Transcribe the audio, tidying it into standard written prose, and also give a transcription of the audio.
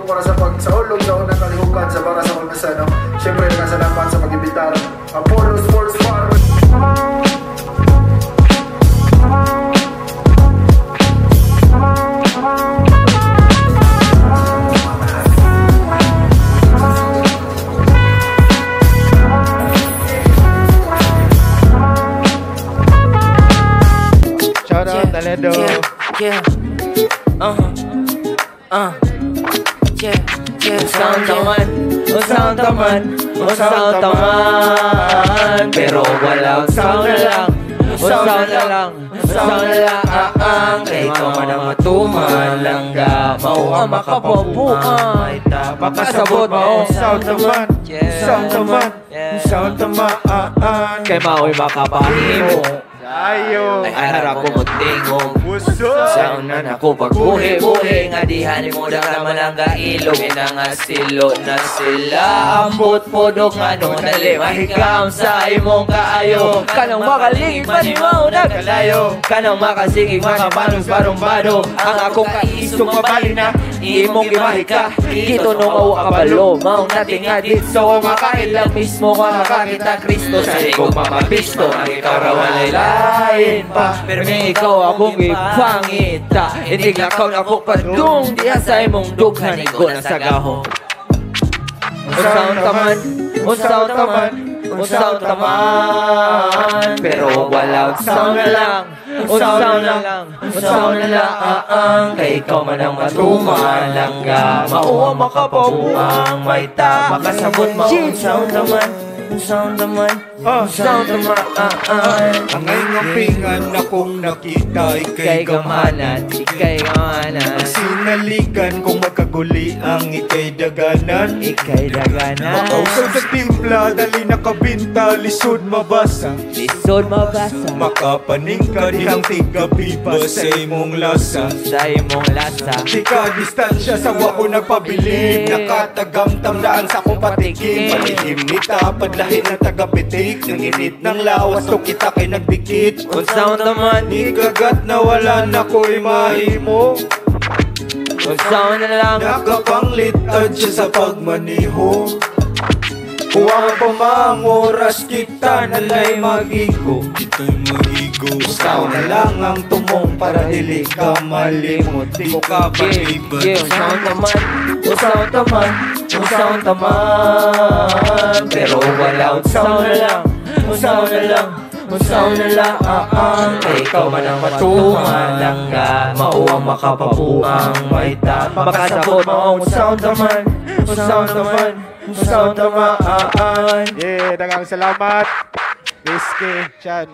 Para sa pagsaulog sa unang kalihukan sa para sa pagmasano. Siyempre, nagkasalamat sa pag-ibitar Apollo Sports Bar. Shout out Toledo. Usahaw taman, pero wala usahaw na lang, kay ikaw man ang matuman langga, mao ang makapabuan, makasabot mo usahaw taman, kay mao'y makapahimo. Ay harap ko mutingog sa unan ako pagbuhi-buhi nga dihan mo daga malangga ilog na nga silot na sila ambot podok ano dali mahikam sa imong kaayo kanang makalingig manimaw nagkalayo kanang makasigig makabanos barumbado ang akong kaisong mabali na imong gimahika kito nung awa kabalo maong nating adit so makailang mismo ka makakita Kristo sa ikong mamapisto ang ikaw rawalay lain pa pero ikaw akong ipangita hindi lakaw na ako padung diha sa imong dughan igo na sa gaho usaw taman pero wala usaw na lang kay ikaw man ang matuman langga mao ang makapabuang may ta makasabot mo usaw taman ang ngapingan akong nakita ikay gamanan sinaligan kung magkaguli ang ikay daganan makausap sa timpla dali nakabinta lisod mabasa makapaning ka dihang tigabiba sa imong lasa di ka distansya sa wako nagpabilib nakatagamtamdaan sa akong patikim palihim nita padlahin ng tagapitik ng init ng lawas to kita kay nagdikit usaw taman ikagat na wala na ko'y mahimo usaw na lang nakapanglitad siya sa pagmaniho huwag pa mang oras kita nalay magigo usaw na lang ang tumong para dili ka malimot di ka palibad usaw taman pero wala usaw na lang kay ikaw man ang matuman langga mao ang makapabuang may ta makasabot mo usaw taman Dagang salamat Whiskey Chan.